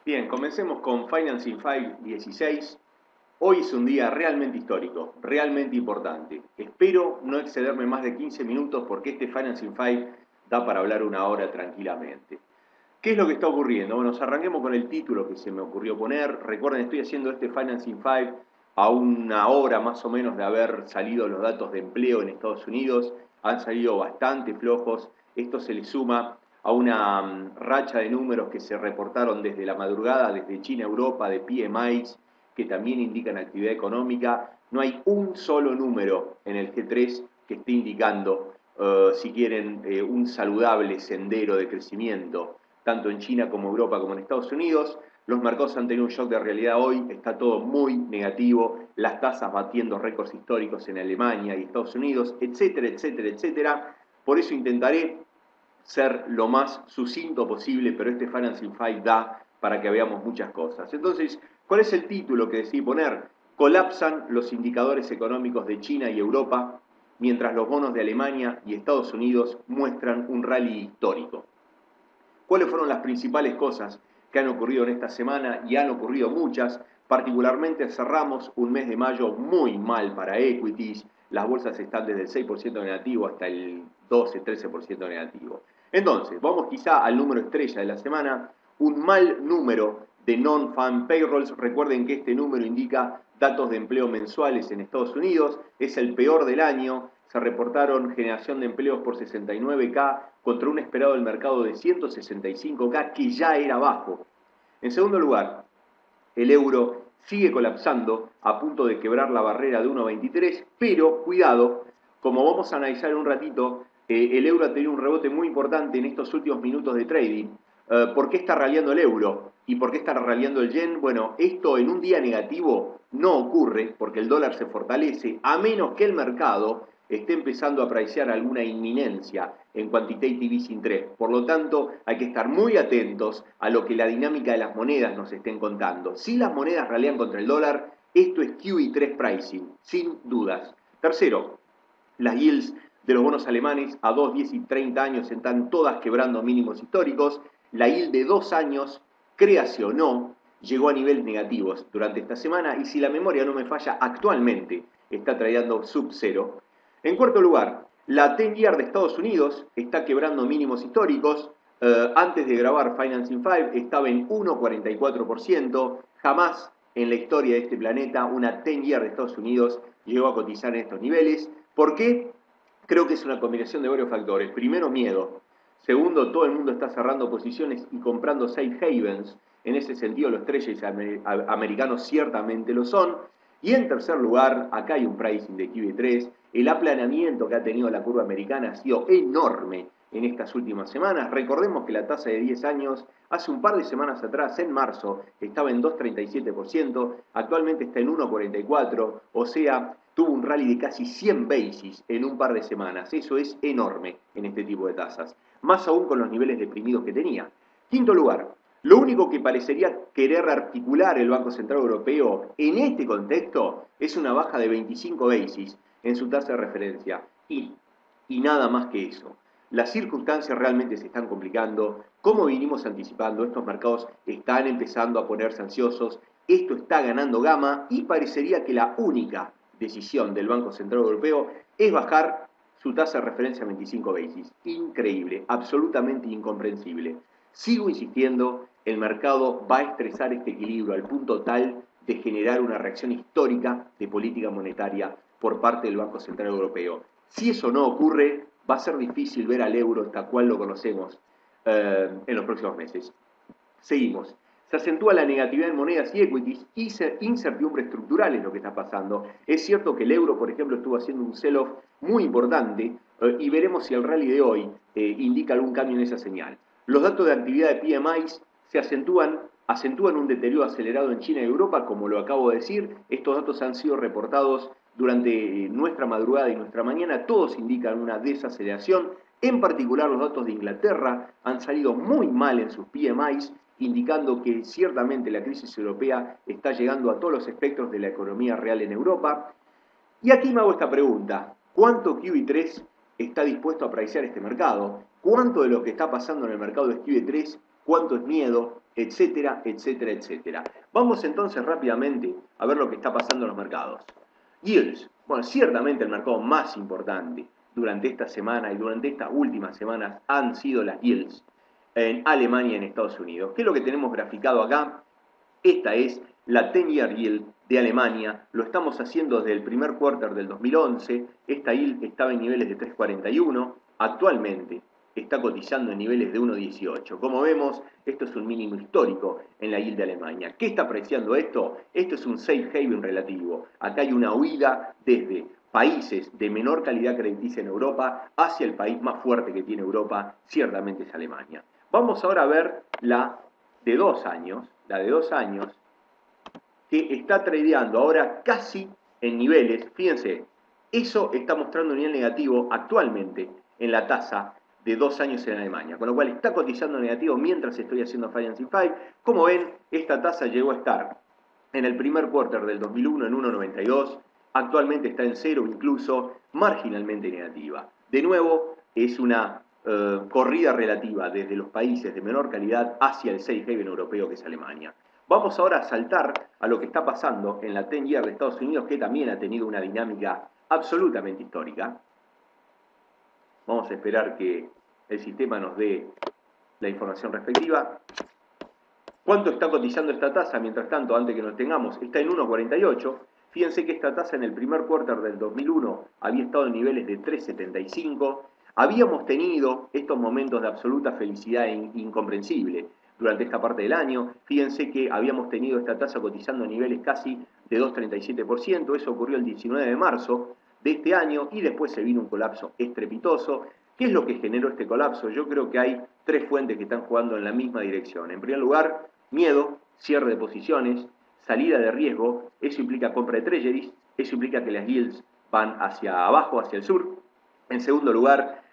Bien, comencemos con Financing 5 16. Hoy es un día realmente histórico, realmente importante. Espero no excederme más de 15 minutos porque este Financing 5 da para hablar una hora tranquilamente. ¿Qué es lo que está ocurriendo? Bueno, arranquemos con el título que se me ocurrió poner. Recuerden, estoy haciendo este Financing 5 a una hora más o menos de haber salido los datos de empleo en Estados Unidos. Han salido bastante flojos. Esto se le suma a una racha de números que se reportaron desde la madrugada, desde China, Europa, de PMIs, que también indican actividad económica. No hay un solo número en el G3 que esté indicando, si quieren, un saludable sendero de crecimiento, tanto en China como Europa como en Estados Unidos. Los mercados han tenido un shock de realidad hoy, está todo muy negativo, las tasas batiendo récords históricos en Alemania y Estados Unidos, etcétera, etcétera, etcétera. Por eso intentaré ser lo más sucinto posible, pero este Financing 5 da para que veamos muchas cosas. Entonces, ¿cuál es el título que decidí poner? Colapsan los indicadores económicos de China y Europa, mientras los bonos de Alemania y Estados Unidos muestran un rally histórico. ¿Cuáles fueron las principales cosas que han ocurrido en esta semana? Y han ocurrido muchas. Particularmente cerramos un mes de mayo muy mal para equities. Las bolsas están desde el 6% negativo hasta el 12-13% negativo. Entonces, vamos quizá al número estrella de la semana, un mal número de non-farm payrolls. Recuerden que este número indica datos de empleo mensuales en Estados Unidos, es el peor del año. Se reportaron generación de empleos por 69K contra un esperado del mercado de 165K, que ya era bajo. En segundo lugar, el euro sigue colapsando a punto de quebrar la barrera de 1,23, pero cuidado, como vamos a analizar en un ratito, el euro ha tenido un rebote muy importante en estos últimos minutos de trading. ¿Por qué está raleando el euro? ¿Y por qué está raleando el yen? Bueno, esto en un día negativo no ocurre porque el dólar se fortalece, a menos que el mercado esté empezando a apreciar alguna inminencia en quantitative easing 3. Por lo tanto, hay que estar muy atentos a lo que la dinámica de las monedas nos estén contando. Si las monedas ralean contra el dólar, esto es QE3 pricing, sin dudas. Tercero, las yields de los bonos alemanes a 2, 10 y 30 años están todas quebrando mínimos históricos. La yield de 2 años, créase o no, llegó a niveles negativos durante esta semana y si la memoria no me falla, actualmente está trayendo sub cero. En cuarto lugar, la 10 year de Estados Unidos está quebrando mínimos históricos. Antes de grabar Financing 5 estaba en 1,44%. Jamás en la historia de este planeta una 10 year de Estados Unidos llegó a cotizar en estos niveles. ¿Por qué? Creo que es una combinación de varios factores. Primero, miedo. Segundo, todo el mundo está cerrando posiciones y comprando safe havens. En ese sentido, los treasuries americanos ciertamente lo son. Y en tercer lugar, acá hay un pricing de QE3. El aplanamiento que ha tenido la curva americana ha sido enorme en estas últimas semanas. Recordemos que la tasa de 10 años hace un par de semanas atrás, en marzo, estaba en 2,37%, actualmente está en 1,44%, o sea, tuvo un rally de casi 100 basis en un par de semanas. Eso es enorme en este tipo de tasas, más aún con los niveles deprimidos que tenía. Quinto lugar, lo único que parecería querer articular el Banco Central Europeo en este contexto es una baja de 25 basis en su tasa de referencia y nada más que eso. Las circunstancias realmente se están complicando. Como vinimos anticipando, estos mercados están empezando a ponerse ansiosos, esto está ganando gama y parecería que la única decisión del Banco Central Europeo es bajar su tasa de referencia a 25 basis. Increíble, absolutamente incomprensible. Sigo insistiendo, el mercado va a estresar este equilibrio al punto tal de generar una reacción histórica de política monetaria por parte del Banco Central Europeo. Si eso no ocurre, va a ser difícil ver al euro tal cual lo conocemos en los próximos meses. Seguimos. Se acentúa la negatividad en monedas y equities y incertidumbre estructural es lo que está pasando. Es cierto que el euro, por ejemplo, estuvo haciendo un sell-off muy importante y veremos si el rally de hoy indica algún cambio en esa señal. Los datos de actividad de PMIs se acentúan un deterioro acelerado en China y Europa, como lo acabo de decir. Estos datos han sido reportados durante nuestra madrugada y nuestra mañana. Todos indican una desaceleración. En particular, los datos de Inglaterra han salido muy mal en sus PMIs, indicando que ciertamente la crisis europea está llegando a todos los espectros de la economía real en Europa. Y aquí me hago esta pregunta: ¿cuánto QE3 está dispuesto a preciar este mercado? ¿Cuánto de lo que está pasando en el mercado de QE3 cuánto es miedo, etcétera, etcétera, etcétera. Vamos entonces rápidamente a ver lo que está pasando en los mercados. Yields. Bueno, ciertamente el mercado más importante durante esta semana y durante estas últimas semanas han sido las yields en Alemania y en Estados Unidos. ¿Qué es lo que tenemos graficado acá? Esta es la 10-year yield de Alemania. Lo estamos haciendo desde el primer quarter del 2011. Esta yield estaba en niveles de 3,41. Actualmente está cotizando en niveles de 1,18. Como vemos, esto es un mínimo histórico en la yield de Alemania. ¿Qué está apreciando esto? Esto es un safe haven relativo. Acá hay una huida desde países de menor calidad crediticia en Europa hacia el país más fuerte que tiene Europa, ciertamente es Alemania. Vamos ahora a ver la de 2 años, que está tradeando ahora casi en niveles, fíjense, eso está mostrando un nivel negativo actualmente en la tasa de 2 años en Alemania, con lo cual está cotizando negativo mientras estoy haciendo Financing 5. Como ven, esta tasa llegó a estar en el primer quarter del 2001 en 1,92, actualmente está en 0, incluso marginalmente negativa. De nuevo, es una corrida relativa desde los países de menor calidad hacia el safe haven europeo que es Alemania. Vamos ahora a saltar a lo que está pasando en la 10-year de Estados Unidos, que también ha tenido una dinámica absolutamente histórica. Vamos a esperar que el sistema nos dé la información respectiva. ¿Cuánto está cotizando esta tasa? Mientras tanto, antes que nos tengamos, está en 1,48. Fíjense que esta tasa en el primer quarter del 2001 había estado en niveles de 3,75. Habíamos tenido estos momentos de absoluta felicidad incomprensible durante esta parte del año. Fíjense que habíamos tenido esta tasa cotizando a niveles casi de 2,37%. Eso ocurrió el 19 de marzo de este año y después se vino un colapso estrepitoso. ¿Qué es lo que generó este colapso? Yo creo que hay 3 fuentes que están jugando en la misma dirección. En primer lugar, miedo, cierre de posiciones, salida de riesgo. Eso implica compra de treasuries, eso implica que las yields van hacia abajo, hacia el sur. En segundo lugar,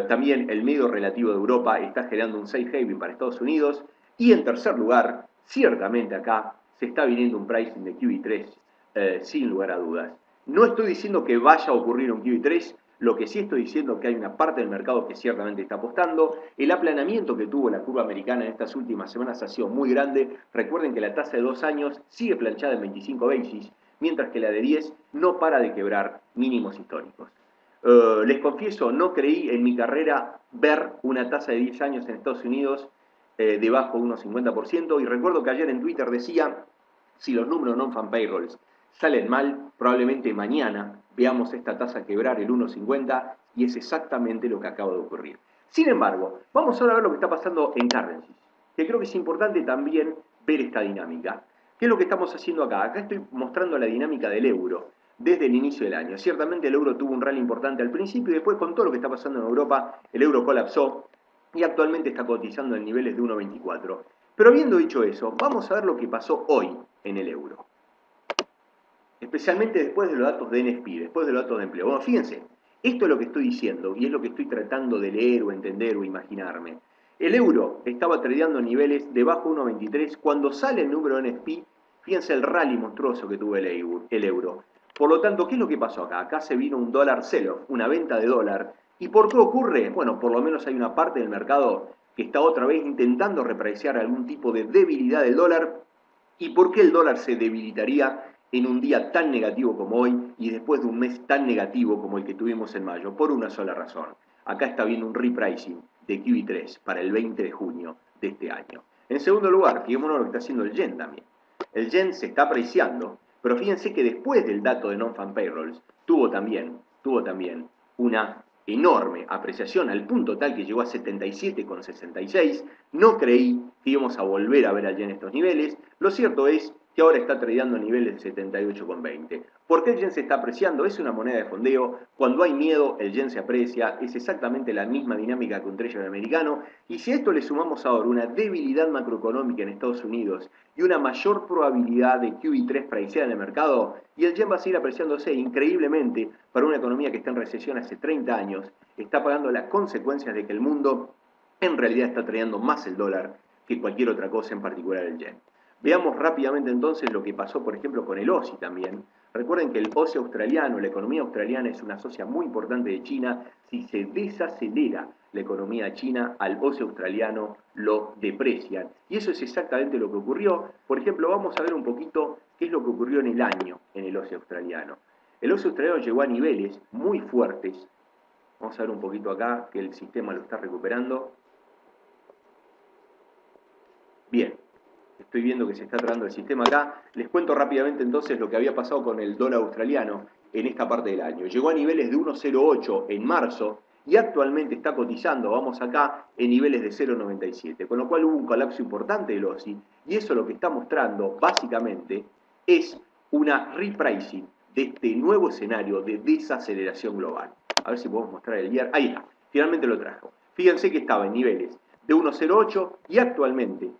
también el miedo relativo de Europa está generando un safe haven para Estados Unidos. Y en tercer lugar, ciertamente acá se está viniendo un pricing de QE3 sin lugar a dudas. No estoy diciendo que vaya a ocurrir un QE3, lo que sí estoy diciendo es que hay una parte del mercado que ciertamente está apostando. El aplanamiento que tuvo la curva americana en estas últimas semanas ha sido muy grande. Recuerden que la tasa de 2 años sigue planchada en 25 basis, mientras que la de 10 no para de quebrar mínimos históricos. Les confieso, no creí en mi carrera ver una tasa de 10 años en Estados Unidos debajo de unos 50%, y recuerdo que ayer en Twitter decía, si los números non-farm payrolls salen mal, probablemente mañana veamos esta tasa quebrar el 1,50, y es exactamente lo que acaba de ocurrir. Sin embargo, vamos ahora a ver lo que está pasando en currencies, que creo que es importante también ver esta dinámica. ¿Qué es lo que estamos haciendo acá? Acá estoy mostrando la dinámica del euro desde el inicio del año. Ciertamente el euro tuvo un rally importante al principio y después, con todo lo que está pasando en Europa, el euro colapsó y actualmente está cotizando en niveles de 1,24. Pero habiendo dicho eso, vamos a ver lo que pasó hoy en el euro, especialmente después de los datos de NFP, después de los datos de empleo. Bueno, fíjense, esto es lo que estoy diciendo y es lo que estoy tratando de leer o entender o imaginarme. El euro estaba tradeando en niveles debajo de 1,23. Cuando sale el número de NFP, fíjense el rally monstruoso que tuvo el euro. Por lo tanto, ¿qué es lo que pasó acá? Acá se vino un dólar sell-off, una venta de dólar. ¿Y por qué ocurre? Bueno, por lo menos hay una parte del mercado que está otra vez intentando repreciar algún tipo de debilidad del dólar. ¿Y por qué el dólar se debilitaría en un día tan negativo como hoy y después de un mes tan negativo como el que tuvimos en mayo? Por una sola razón. Acá está viendo un repricing de QE3 para el 20 de junio de este año. En segundo lugar, fijémonos lo que está haciendo el yen también. El yen se está apreciando, pero fíjense que después del dato de non-farm payrolls tuvo también una enorme apreciación al punto tal que llegó a 77,66. No creí que íbamos a volver a ver al yen en estos niveles. Lo cierto es que ahora está tradeando a niveles de 78,20. ¿Por qué el yen se está apreciando? Es una moneda de fondeo. Cuando hay miedo, el yen se aprecia. Es exactamente la misma dinámica que un treasury americano. Y si a esto le sumamos ahora una debilidad macroeconómica en Estados Unidos y una mayor probabilidad de QE3 priceada en el mercado, y el yen va a seguir apreciándose increíblemente para una economía que está en recesión hace 30 años, está pagando las consecuencias de que el mundo en realidad está tradeando más el dólar que cualquier otra cosa, en particular el yen. Veamos rápidamente entonces lo que pasó, por ejemplo, con el OSI también. Recuerden que el OSI australiano, la economía australiana, es una socia muy importante de China. Si se desacelera la economía china, al OCE australiano lo deprecian. Y eso es exactamente lo que ocurrió. Por ejemplo, vamos a ver un poquito qué es lo que ocurrió en el año en el OCE australiano. El OCE australiano llegó a niveles muy fuertes. Vamos a ver un poquito acá, que el sistema lo está recuperando. Bien, estoy viendo que se está tratando el sistema acá. Les cuento rápidamente entonces lo que había pasado con el dólar australiano en esta parte del año. Llegó a niveles de 1,08 en marzo y actualmente está cotizando, vamos acá, en niveles de 0,97. Con lo cual hubo un colapso importante del OSI y eso lo que está mostrando básicamente es una repricing de este nuevo escenario de desaceleración global. A ver si podemos mostrar el día. Ahí está, finalmente lo trajo. Fíjense que estaba en niveles de 1,08 y actualmente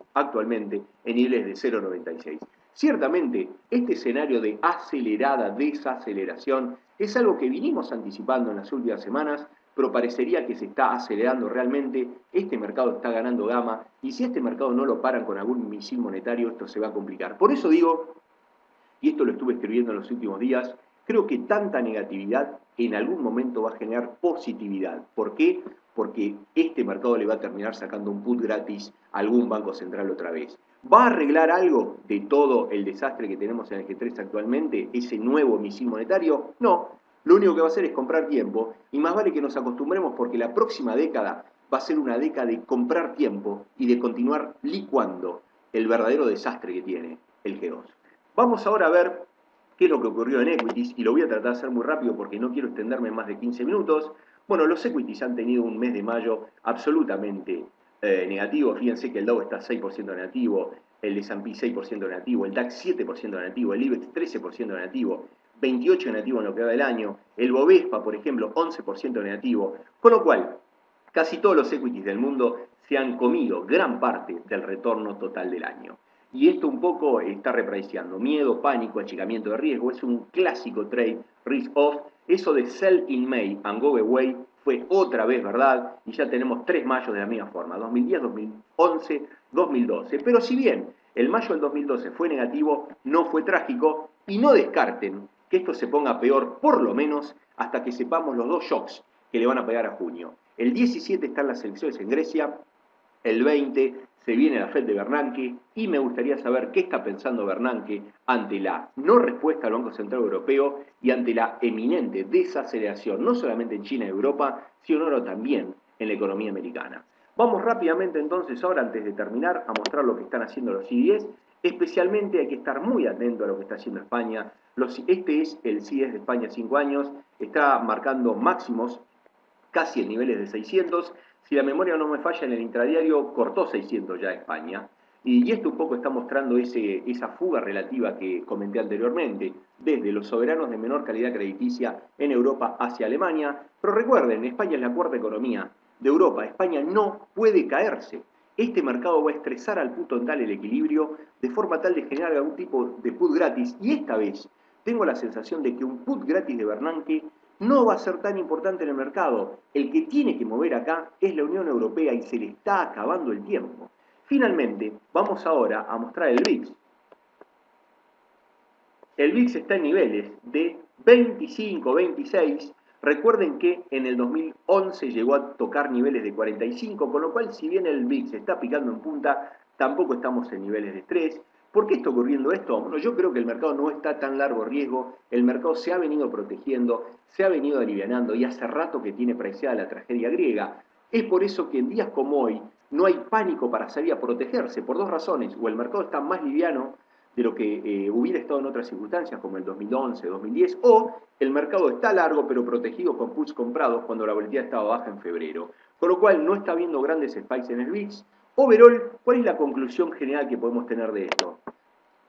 en niveles de 0,96. Ciertamente, este escenario de acelerada desaceleración es algo que vinimos anticipando en las últimas semanas, pero parecería que se está acelerando realmente, este mercado está ganando gama, y si este mercado no lo paran con algún misil monetario, esto se va a complicar. Por eso digo, y esto lo estuve escribiendo en los últimos días, creo que tanta negatividad en algún momento va a generar positividad. ¿Por qué? Porque este mercado le va a terminar sacando un put gratis a algún banco central otra vez. ¿Va a arreglar algo de todo el desastre que tenemos en el G3 actualmente, ese nuevo misil monetario? No. Lo único que va a hacer es comprar tiempo y más vale que nos acostumbremos porque la próxima década va a ser una década de comprar tiempo y de continuar licuando el verdadero desastre que tiene el G2. Vamos ahora a ver qué es lo que ocurrió en equities, y lo voy a tratar de hacer muy rápido porque no quiero extenderme más de 15 minutos. Bueno, los equities han tenido un mes de mayo absolutamente negativo. Fíjense que el Dow está 6% negativo, el S&P 6% negativo, el DAX 7% negativo, el IBEX 13% negativo, 28% negativo en lo que va del año, el Bovespa, por ejemplo, 11% negativo, con lo cual casi todos los equities del mundo se han comido gran parte del retorno total del año. Y esto un poco está repriceando. Miedo, pánico, achicamiento de riesgo. Es un clásico trade, risk-off. Eso de sell in May and go away fue otra vez verdad. Y ya tenemos 3 mayos de la misma forma. 2010, 2011, 2012. Pero si bien el mayo del 2012 fue negativo, no fue trágico. Y no descarten que esto se ponga peor, por lo menos, hasta que sepamos los 2 shocks que le van a pegar a junio. El 17 están las elecciones en Grecia. El 20 se viene la Fed de Bernanke y me gustaría saber qué está pensando Bernanke ante la no respuesta del Banco Central Europeo y ante la eminente desaceleración, no solamente en China y Europa, sino ahora también en la economía americana. Vamos rápidamente entonces ahora, antes de terminar, a mostrar lo que están haciendo los CDS. Especialmente hay que estar muy atento a lo que está haciendo España. Este es el CDS de España 5 años, está marcando máximos casi en niveles de 600. Si la memoria no me falla, en el intradiario cortó 600 ya España. Y esto un poco está mostrando esa fuga relativa que comenté anteriormente, desde los soberanos de menor calidad crediticia en Europa hacia Alemania. Pero recuerden, España es la cuarta economía de Europa. España no puede caerse. Este mercado va a estresar al punto tal el equilibrio, de forma tal de generar algún tipo de put gratis. Y esta vez tengo la sensación de que un put gratis de Bernanke no va a ser tan importante en el mercado. El que tiene que mover acá es la Unión Europea y se le está acabando el tiempo. Finalmente, vamos ahora a mostrar el VIX. El VIX está en niveles de 25, 26. Recuerden que en el 2011 llegó a tocar niveles de 45, con lo cual si bien el VIX está picando en punta, tampoco estamos en niveles de 3. ¿Por qué está ocurriendo esto? Bueno, yo creo que el mercado no está tan largo riesgo, el mercado se ha venido protegiendo, se ha venido alivianando y hace rato que tiene preciada la tragedia griega. Es por eso que en días como hoy no hay pánico para salir a protegerse, por 2 razones. O el mercado está más liviano de lo que hubiera estado en otras circunstancias, como el 2011, 2010, o el mercado está largo pero protegido con puts comprados cuando la volatilidad estaba baja en febrero. Con lo cual no está habiendo grandes spikes en el VIX. Overall, ¿cuál es la conclusión general que podemos tener de esto?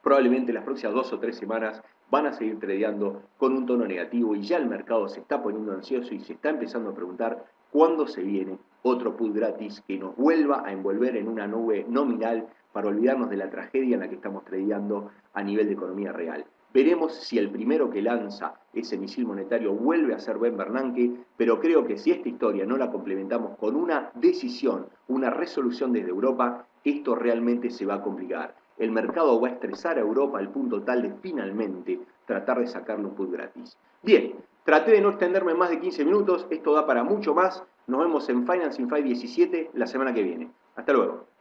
Probablemente las próximas 2 o 3 semanas van a seguir tradeando con un tono negativo y ya el mercado se está poniendo ansioso y se está empezando a preguntar cuándo se viene otro put gratis que nos vuelva a envolver en una nube nominal para olvidarnos de la tragedia en la que estamos tradeando a nivel de economía real. Veremos si el primero que lanza ese misil monetario vuelve a ser Ben Bernanke, pero creo que si esta historia no la complementamos con una decisión, una resolución desde Europa, esto realmente se va a complicar. El mercado va a estresar a Europa al punto tal de finalmente tratar de sacarle un put gratis. Bien, traté de no extenderme más de 15 minutos, esto da para mucho más. Nos vemos en Financing 5 17 la semana que viene. Hasta luego.